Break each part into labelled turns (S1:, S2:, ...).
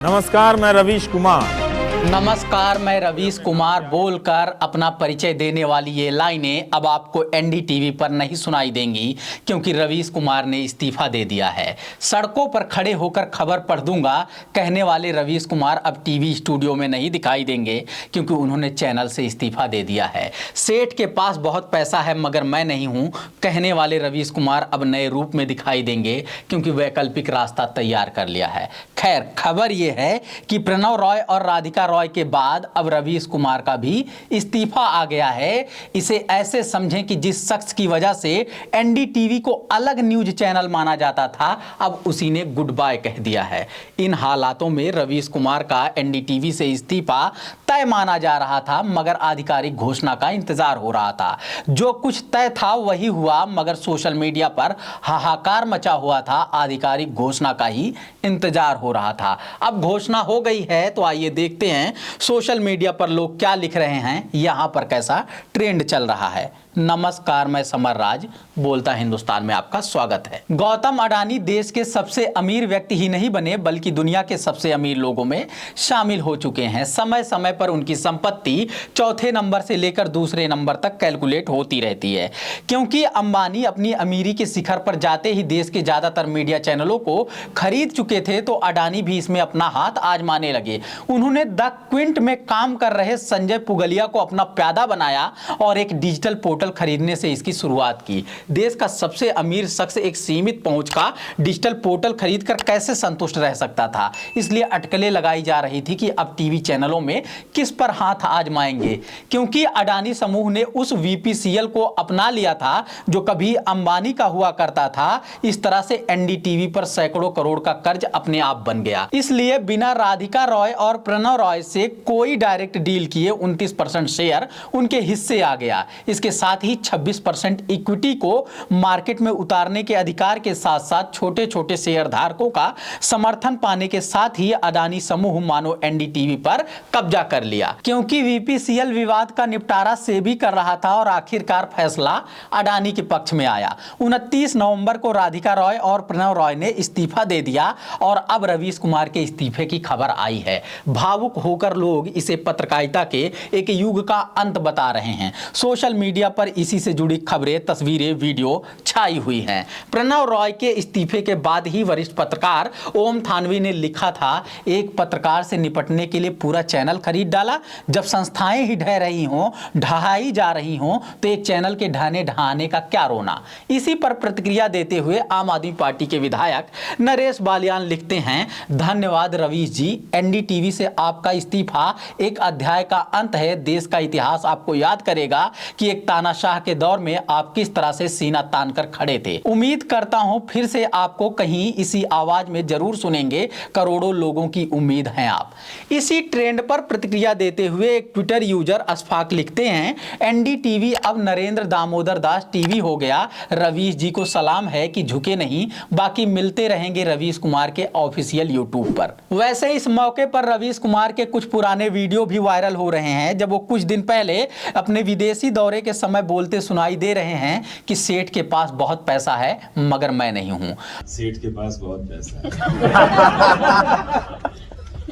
S1: नमस्कार, मैं रवीश कुमार।
S2: नमस्कार, मैं रवीश कुमार बोलकर अपना परिचय देने वाली ये लाइनें अब आपको एनडीटीवी पर नहीं सुनाई देंगी, क्योंकि रवीश कुमार ने इस्तीफा दे दिया है। सड़कों पर खड़े होकर खबर पढ़ दूंगा कहने वाले रवीश कुमार अब टीवी स्टूडियो में नहीं दिखाई देंगे, क्योंकि उन्होंने चैनल से इस्तीफा दे दिया है। सेठ के पास बहुत पैसा है मगर मैं नहीं हूं कहने वाले रवीश कुमार अब नए रूप में दिखाई देंगे, क्योंकि वैकल्पिक रास्ता तैयार कर लिया है। खैर, खबर यह है कि प्रणव रॉय और राधिका रॉय के बाद अब रवीश कुमार का भी इस्तीफा आ गया है। इसे ऐसे समझें कि जिस शख्स की वजह से एनडीटीवी को अलग न्यूज चैनल माना जाता था, अब उसी ने गुड बाय कह दिया है। इन हालातों में रवीश कुमार का एनडीटीवी से इस्तीफा तय माना जा रहा था, मगर आधिकारिक घोषणा का इंतजार हो रहा था। जो कुछ तय था वही हुआ, मगर सोशल मीडिया पर हाहाकार मचा हुआ था। आधिकारिक घोषणा का ही इंतजार हो रहा था। अब घोषणा हो गई है, तो आइए देखते हैं सोशल मीडिया पर लोग क्या लिख रहे हैं, यहां पर कैसा ट्रेंड चल रहा है। नमस्कार, मैं समर राज बोलता हिंदुस्तान में आपका स्वागत है। गौतम अडानी देश के सबसे अमीर व्यक्ति ही नहीं बने, बल्कि दुनिया के सबसे अमीर लोगों में शामिल हो चुके हैं। समय समय पर उनकी संपत्ति चौथे नंबर से लेकर दूसरे नंबर तक कैलकुलेट होती रहती है, क्योंकि अंबानी अपनी अमीरी के शिखर पर जाते ही देश के ज्यादातर मीडिया चैनलों को खरीद चुके थे, तो अडानी भी इसमें अपना हाथ आजमाने लगे। उन्होंने द क्विंट में काम कर रहे संजय पुगलिया को अपना प्यादा बनाया और एक डिजिटल पोर्टल खरीदने से इसकी शुरुआत की। देश का सबसे अमीर शख्स एक सीमित पहुंच का डिजिटल पोर्टल खरीदकर कैसे संतुष्ट रह सकता था, इसलिए अटकलें लगाई जा रही थी कि अब टीवी चैनलों में किस पर हाथ आजमाएंगे, क्योंकि अडानी समूह ने उस वीपीसीएल को अपना लिया था जो कभी अंबानी का हुआ करता था। इस तरह से एनडीटीवी पर सैकड़ों करोड़ का कर्ज अपने आप बन गया। इसलिए बिना राधिका रॉय और प्रणव रॉय से कोई डायरेक्ट डील किए 29% शेयर उनके हिस्से आ गया। इसके साथ ही 26% इक्विटी को मार्केट में उतारने के अधिकार के साथ साथ छोटे छोटे शेयर धारकों का समर्थन पाने के साथ ही अडानी समूह मानो एनडीटीवी पर कब्जा कर लिया, क्योंकि वीपीसीएल विवाद का निपटारा सेबी कर रहा था और आखिरकार फैसला अडानी के पक्ष में आया। 29 नवंबर को राधिका रॉय और प्रणव रॉय ने इस्तीफा दे दिया और अब रवीश कुमार के इस्तीफे की खबर आई है। भावुक होकर लोग इसे पत्रकारिता के एक युग का अंत बता रहे हैं। सोशल मीडिया पर इसी से जुड़ी खबरें, तस्वीरें, वीडियो छाई हुई हैं। प्रणव रॉय के इस्तीफे के बाद ही वरिष्ठ पत्रकार ओम थानवी ने लिखा था, एक पत्रकार से निपटने के लिए पूरा चैनल खरीद डाला। जब संस्थाएं ही ढह रही हों, ढहाई जा रही हों, तो एक चैनल के ढहने ढहाने का क्या रोना। इसी पर प्रतिक्रिया देते हुए आम आदमी पार्टी के विधायक नरेश बालियान लिखते हैं, धन्यवाद रवीश जी, एनडीटीवी से आपका इस्तीफा एक अध्याय का अंत है। देश का इतिहास आपको याद करेगा कि एक तानाशाह के दौर में आप किस तरह से सीना तानकर खड़े थे। उम्मीद करता हूं फिर से आपको कहीं इसी आवाज में जरूर सुनेंगे। करोड़ों लोगों की उम्मीद है आप। इसी ट्रेंड पर प्रतिक्रिया देते हुए एक ट्विटर यूजर अशफाक लिखते हैं, एनडीटीवी अब नरेंद्र दामोदर दास टीवी हो गया। रवीश जी को सलाम है कि झुके नहीं, बाकी मिलते रहेंगे रवीश कुमार के ऑफिशियल यूट्यूब पर। वैसे इस मौके पर रवीश कुमार के कुछ पुराने वीडियो भी वायरल हो रहे हैं, जब वो कुछ दिन पहले अपने विदेशी दौरे के समय बोलते सुनाई दे रहे हैं कि सेठ के पास बहुत पैसा है मगर मैं नहीं हूं।
S3: सेठ के पास बहुत पैसा है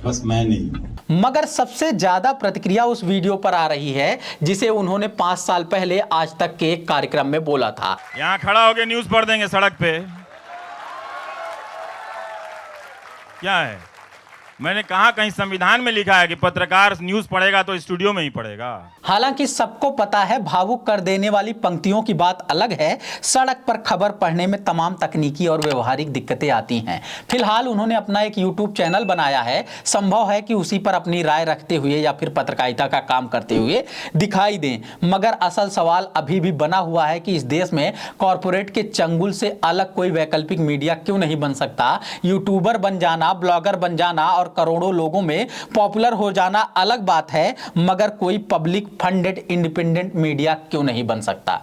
S3: बस मैं नहीं हूं।
S2: मगर सबसे ज्यादा प्रतिक्रिया उस वीडियो पर आ रही है जिसे उन्होंने 5 साल पहले आज तक के एक कार्यक्रम में बोला था।
S1: यहाँ खड़ा होकर न्यूज पढ़ देंगे सड़क पे, क्या है? मैंने कहा कहीं संविधान में लिखा है कि पत्रकार न्यूज पढ़ेगा तो स्टूडियो में ही पढ़ेगा।
S2: हालांकि सबको पता है, भावुक कर देने वाली पंक्तियों की बात अलग है, सड़क पर खबर पढ़ने में तमाम तकनीकी और व्यवहारिक दिक्कतें आती हैं। फिलहाल उन्होंने अपना एक यूट्यूब चैनल बनाया है, संभव है कि उसी पर अपनी राय रखते हुए या फिर पत्रकारिता का काम करते हुए दिखाई दें। मगर असल सवाल अभी भी बना हुआ है कि इस देश में कॉरपोरेट के चंगुल से अलग कोई वैकल्पिक मीडिया क्यों नहीं बन सकता। यूट्यूबर बन जाना, ब्लॉगर बन जाना और करोड़ों लोगों में पॉपुलर हो जाना अलग बात है, मगर कोई पब्लिक फंडेड इंडिपेंडेंट मीडिया क्यों नहीं बन सकता।